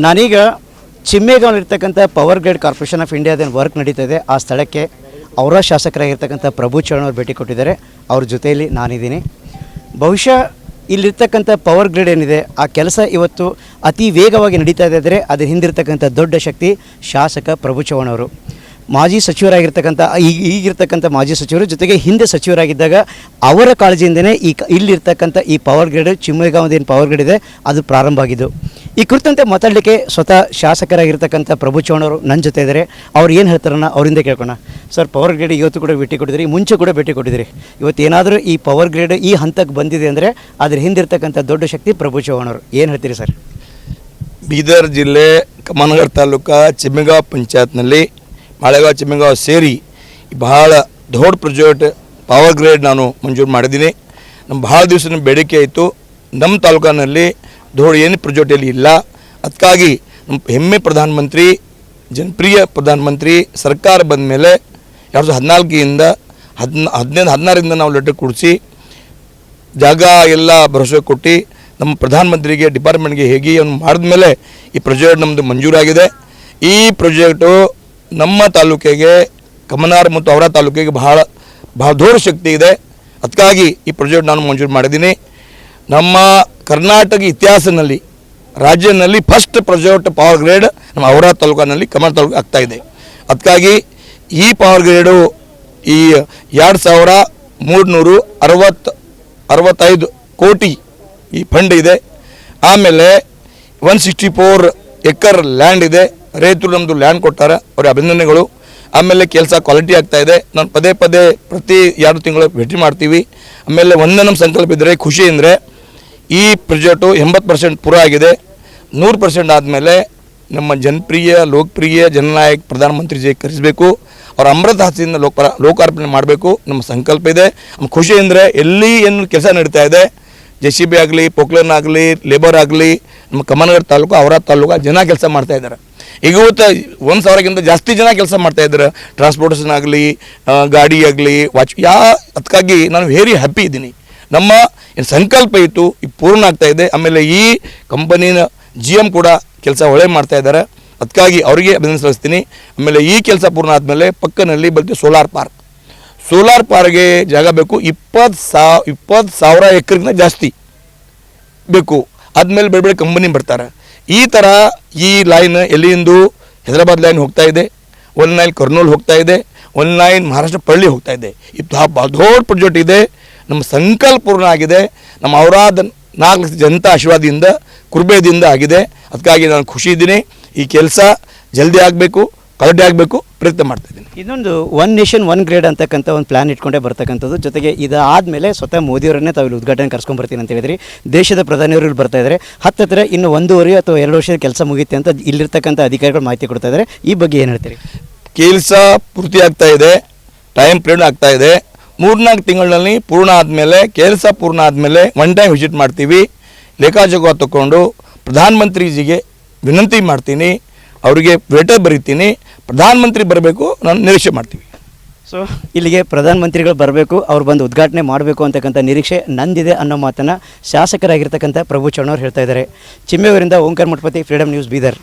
ನಾನೀಗ ಚಿಮ್ಮೇಗಾಂವಲ್ಲಿರ್ತಕ್ಕಂಥ power grid corporation of ಇಂಡಿಯಾದೇನು ವರ್ಕ್ ನಡೀತಾ ಇದೆ ಆ ಸ್ಥಳಕ್ಕೆ ಅವರ ಶಾಸಕರಾಗಿರ್ತಕ್ಕಂಥ ಪ್ರಭು ಚವ್ಹಾಣ್ ಅವರು ಭೇಟಿ ಕೊಟ್ಟಿದ್ದಾರೆ. ಅವ್ರ ಜೊತೆಯಲ್ಲಿ ನಾನಿದ್ದೀನಿ. ಬಹುಶಃ ಇಲ್ಲಿರ್ತಕ್ಕಂಥ ಪವರ್ ಗ್ರಿಡ್ ಏನಿದೆ ಆ ಕೆಲಸ ಇವತ್ತು ಅತಿ ವೇಗವಾಗಿ ನಡೀತಾ ಇದೆ ಅಂದರೆ ಅದರ ಹಿಂದಿರ್ತಕ್ಕಂಥ ದೊಡ್ಡ ಶಕ್ತಿ ಶಾಸಕ ಪ್ರಭು ಚವ್ಹಾಣ್ ಅವರು. ಮಾಜಿ ಸಚಿವರಾಗಿರ್ತಕ್ಕಂಥ ಈಗಿರ್ತಕ್ಕಂಥ ಮಾಜಿ ಸಚಿವರು ಜೊತೆಗೆ ಹಿಂದೆ ಸಚಿವರಾಗಿದ್ದಾಗ ಅವರ ಕಾಳಜಿಯಿಂದನೇ ಇಲ್ಲಿರ್ತಕ್ಕಂಥ ಈ ಪವರ್ ಗ್ರಿಡ್ ಚಿಮ್ಮೇಗಾಂವದೇನು ಪವರ್ ಗ್ರಿಡ್ ಇದೆ ಅದು ಪ್ರಾರಂಭ ಆಗಿದ್ದು. ಈ ಕುರಿತಂತೆ ಮಾತಾಡಲಿಕ್ಕೆ ಸ್ವತಃ ಶಾಸಕರಾಗಿರ್ತಕ್ಕಂಥ ಪ್ರಭು ಚವ್ಹಾಣ್ ಅವರು ನನ್ನ ಜೊತೆ ಇದ್ದಾರೆ. ಅವ್ರು ಏನು ಹೇಳ್ತಾರನ್ನ ಅವರಿಂದ ಕೇಳ್ಕೋಣ. ಸರ್, ಪವರ್ ಗ್ರಿಡ್ ಇವತ್ತು ಕೂಡ ಭೇಟಿ ಕೊಟ್ಟಿದ್ದೀರಿ, ಮುಂಚೆ ಕೂಡ ಭೇಟಿ ಕೊಟ್ಟಿದ್ದೀರಿ. ಇವತ್ತು ಏನಾದರೂ ಈ ಪವರ್ ಗ್ರಿಡ್ ಈ ಹಂತಕ್ಕೆ ಬಂದಿದೆ ಅಂದರೆ ಅದ್ರ ಹಿಂದಿರ್ತಕ್ಕಂಥ ದೊಡ್ಡ ಶಕ್ತಿ ಪ್ರಭು ಚವ್ಹಾಣ್ ಅವರು. ಏನು ಹೇಳ್ತೀರಿ ಸರ್? ಬೀದರ್ ಜಿಲ್ಲೆ ಕಮನಗರ್ ತಾಲೂಕು ಚಿಮ್ಮೇಗಾಂವ್ ಪಂಚಾಯತ್ನಲ್ಲಿ ಮಾಳೆಗಾಂವ್ ಚಿಮ್ಮೇಗಾಂವ್ ಸೇರಿ ಬಹಳ ದೊಡ್ಡ ಪ್ರಾಜೆಕ್ಟ್ ಪವರ್ ಗ್ರಿಡ್ ನಾನು ಮಂಜೂರು ಮಾಡಿದ್ದೀನಿ. ನಮ್ಮ ಭಾಳ ದಿವಸದ ಬೇಡಿಕೆ ಆಯಿತು. ನಮ್ಮ ತಾಲೂಕಿನಲ್ಲಿ ದೊಡ್ಡ ಏನು ಪ್ರಾಜೆಕ್ಟ್ ಎಲ್ಲಿ ಇಲ್ಲ. ಅದಕ್ಕಾಗಿ ನಮ್ಮ ಹೆಮ್ಮೆ ಪ್ರಧಾನಮಂತ್ರಿ, ಜನಪ್ರಿಯ ಪ್ರಧಾನಮಂತ್ರಿ ಸರ್ಕಾರ ಬಂದ ಮೇಲೆ 2014ರಿಂದ 16ರಿಂದ ನಾವು ಲೆಟರ್ ಕೊಡಿಸಿ ಜಾಗ ಎಲ್ಲ ಭರವಸೆ ಕೊಟ್ಟು ನಮ್ಮ ಪ್ರಧಾನಮಂತ್ರಿಗೆ ಡಿಪಾರ್ಟ್ಮೆಂಟ್ಗೆ ಹೇಗೆ ಮಾಡಿದ ಮೇಲೆ ಈ ಪ್ರಾಜೆಕ್ಟ್ ನಮ್ಮದು ಮಂಜೂರಾಗಿದೆ. ಈ ಪ್ರಾಜೆಕ್ಟು ನಮ್ಮ ತಾಲೂಕಿಗೆ ಕಮನಾರ್ ಮತ್ತು ಅವರ ತಾಲೂಕಿಗೆ ಬಹಳ ದೊಡ್ಡ ಶಕ್ತಿ ಇದೆ. ಅದಕ್ಕಾಗಿ ಈ ಪ್ರಾಜೆಕ್ಟ್ ನಾನು ಮಂಜೂರು ಮಾಡಿದ್ದೀನಿ. ನಮ್ಮ ಕರ್ನಾಟಕ ಇತಿಹಾಸದಲ್ಲಿ ರಾಜ್ಯದಲ್ಲಿ ಫಸ್ಟ್ ಪ್ರಾಜೆಕ್ಟ್ ಪವರ್ ಗ್ರಿಡ್ ನಮ್ಮ ಅವರ ತಾಲೂಕಿನಲ್ಲಿ ಕಮನಾರ್ ತಾಲೂಕು ಆಗ್ತಾಯಿದೆ. ಅದಕ್ಕಾಗಿ ಈ ಪವರ್ ಗ್ರಿಡು ಈ 2365 ಕೋಟಿ ಈ ಫಂಡ್ ಇದೆ. ಆಮೇಲೆ 164 ಎಕರ್ ಲ್ಯಾಂಡ್ ಇದೆ. ರೈತರು ನಮ್ಮದು ಲ್ಯಾಂಡ್ ಕೊಟ್ಟಾರೆ, ಅವ್ರ ಅಭಿನಂದನೆಗಳು. ಆಮೇಲೆ ಕೆಲಸ ಕ್ವಾಲಿಟಿ ಆಗ್ತಾಯಿದೆ. ನಾನು ಪದೇ ಪ್ರತಿ 2 ತಿಂಗಳು ಭೇಟಿ ಮಾಡ್ತೀವಿ. ಆಮೇಲೆ ಒಂದೇ ನಮ್ಮ ಸಂಕಲ್ಪ ಇದ್ದರೆ ಖುಷಿ ಅಂದರೆ ಈ ಪ್ರಾಜೆಕ್ಟು 80% ಪೂರ ಆಗಿದೆ. 100% ಆದಮೇಲೆ ನಮ್ಮ ಜನಪ್ರಿಯ ಲೋಕಪ್ರಿಯ ಜನನಾಯಕ ಪ್ರಧಾನಮಂತ್ರಿಜಿ ಕರೆಸಬೇಕು. ಅವ್ರ ಅಮೃತ ಹಸ್ತಿಯಿಂದ ಲೋಕಾರ್ಪಣೆ ಮಾಡಬೇಕು ನಮ್ಮ ಸಂಕಲ್ಪ ಇದೆ. ನಮ್ಮ ಖುಷಿ ಅಂದರೆ ಎಲ್ಲಿ ಏನು ಕೆಲಸ ನಡೀತಾ ಇದೆ, JCB ಆಗಲಿ, ಪೋಕ್ಲನ್ ಆಗಲಿ, ಲೇಬರ್ ಆಗಲಿ, ನಮ್ಮ ಕಮನಗರ್ ತಾಲೂಕು ಅವರ ತಾಲೂಕು ಜನ ಕೆಲಸ ಮಾಡ್ತಾಯಿದ್ದಾರೆ. ಈಗ ಇವತ್ತು 1000ಕ್ಕಿಂತ ಜಾಸ್ತಿ ಜನ ಕೆಲಸ ಮಾಡ್ತಾಯಿದ್ದಾರೆ. ಟ್ರಾನ್ಸ್ಪೋರ್ಟೇಷನ್ ಆಗಲಿ, ಗಾಡಿ ಆಗಲಿ, ಅದಕ್ಕಾಗಿ ನಾನು ವೆರಿ ಹ್ಯಾಪಿ ಇದ್ದೀನಿ. ನಮ್ಮ ಏನು ಸಂಕಲ್ಪ ಇತ್ತು ಈ ಪೂರ್ಣ ಆಗ್ತಾಯಿದೆ. ಆಮೇಲೆ ಈ ಕಂಪನಿನ GM ಕೂಡ ಕೆಲಸ ಒಳ್ಳೆ ಮಾಡ್ತಾಯಿದ್ದಾರೆ. ಅದಕ್ಕಾಗಿ ಅವರಿಗೆ ಅಭಿನಂದನೆ ಸಲ್ಲಿಸ್ತೀನಿ. ಆಮೇಲೆ ಈ ಕೆಲಸ ಪೂರ್ಣ ಆದಮೇಲೆ ಪಕ್ಕನಲ್ಲಿ ಬರುತ್ತೆ ಸೋಲಾರ್ ಪಾರ್ಕ್ಗೆ ಜಾಗ ಬೇಕು. 20,000 ಎಕರೆಗಿಂತ ಜಾಸ್ತಿ ಬೇಕು. ಆದಮೇಲೆ ಬೇರೆ ಕಂಪನಿ ಬರ್ತಾರೆ. ಈ ಥರ ಈ ಲೈನ್ ಎಲ್ಲಿಂದು ಹೈದರಾಬಾದ್ ಲೈನ್ ಹೋಗ್ತಾ ಇದೆ, 1 ಲೈನ್ ಕರ್ನೂಲ್ ಹೋಗ್ತಾ ಇದೆ, 1 ಲೈನ್ ಮಹಾರಾಷ್ಟ್ರ ಪಳ್ಳಿ ಹೋಗ್ತಾ ಇದೆ. ಇದು ದೊಡ್ಡ ಪ್ರಾಜೆಕ್ಟ್ ಇದೆ. ನಮ್ಮ ಸಂಕಲ್ಪ ಪೂರ್ಣ ಆಗಿದೆ. ನಮ್ಮ ಅವರಾದ 4 ಲಕ್ಷ ಜನತಾ ಆಶೀರ್ವಾದದಿಂದ ಕೃಪೆಯಿಂದ ಆಗಿದೆ. ಅದಕ್ಕಾಗಿ ನಾನು ಖುಷಿ ಇದ್ದೀನಿ. ಈ ಕೆಲಸ ಜಲ್ದಿ ಆಗಬೇಕು, ಕ್ವಾಲಿಟಿ ಆಗಬೇಕು, ಪ್ರಯತ್ನ ಮಾಡ್ತಾಯಿದ್ದೀನಿ. ಇನ್ನೊಂದು 1 ನೇಷನ್ 1 ಗ್ರೇಡ್ ಅಂತಕ್ಕಂಥ ಒಂದು ಪ್ಲಾನ್ ಇಟ್ಕೊಂಡೇ ಬರ್ತಕ್ಕಂಥದ್ದು. ಜೊತೆಗೆ ಇದಾದಮೇಲೆ ಸ್ವತಃ ಮೋದಿಯವರನ್ನೇ ತಾವು ಇಲ್ಲಿ ಉದ್ಘಾಟನೆ ಕರ್ಸ್ಕೊಂಡ್ಬರ್ತೀನಿ ಅಂತ ಹೇಳಿದ್ರಿ. ದೇಶದ ಪ್ರಧಾನಿಯವರು ಇಲ್ಲಿ ಬರ್ತಾ ಇದ್ದಾರೆ. ಹತ್ತಿರ ಇನ್ನು 1.5 ಅಥವಾ 2 ವರ್ಷದ ಕೆಲಸ ಮುಗಿಯುತ್ತೆ ಅಂತ ಇಲ್ಲಿರ್ತಕ್ಕಂಥ ಅಧಿಕಾರಿಗಳು ಮಾಹಿತಿ ಕೊಡ್ತಾ ಇದ್ದಾರೆ. ಈ ಬಗ್ಗೆ ಏನು ಹೇಳ್ತೀರಿ? ಕೆಲಸ ಪೂರ್ತಿ ಆಗ್ತಾ ಇದೆ, ಟೈಮ್ ಪೀರಿಯಡ್ ಆಗ್ತಾ ಇದೆ. 3-4 ತಿಂಗಳಲ್ಲಿ ಪೂರ್ಣ ಆದಮೇಲೆ ಕೆಲಸ ಪೂರ್ಣ ಆದಮೇಲೆ 1 ಟೈಮ್ ವಿಸಿಟ್ ಮಾಡ್ತೀವಿ. ಲೇಖಾಜೋಗ ತಗೊಂಡು ಪ್ರಧಾನಮಂತ್ರಿಜಿಗೆ ವಿನಂತಿ ಮಾಡ್ತೀನಿ, ಅವರಿಗೆ ಲೆಟರ್ ಬರೀತೀನಿ. ಪ್ರಧಾನಮಂತ್ರಿ ಬರಬೇಕು, ನಾನು ನಿರೀಕ್ಷೆ ಮಾಡ್ತೀವಿ. ಸೊ ಇಲ್ಲಿಗೆ ಪ್ರಧಾನಮಂತ್ರಿಗಳು ಬರಬೇಕು, ಅವ್ರು ಬಂದು ಉದ್ಘಾಟನೆ ಮಾಡಬೇಕು ಅಂತಕ್ಕಂಥ ನಿರೀಕ್ಷೆ ನಂದಿದೆ ಅನ್ನೋ ಮಾತನ್ನು ಶಾಸಕರಾಗಿರ್ತಕ್ಕಂಥ ಪ್ರಭು ಚವ್ಹಾಣ್ ಅವರು ಹೇಳ್ತಾ ಇದ್ದಾರೆ. ಚಿಮ್ಮೇವರಿಂದ ಓಂಕಾರ ಮಠಪತಿ, ಫ್ರೀಡಮ್ ನ್ಯೂಸ್, ಬೀದರ್.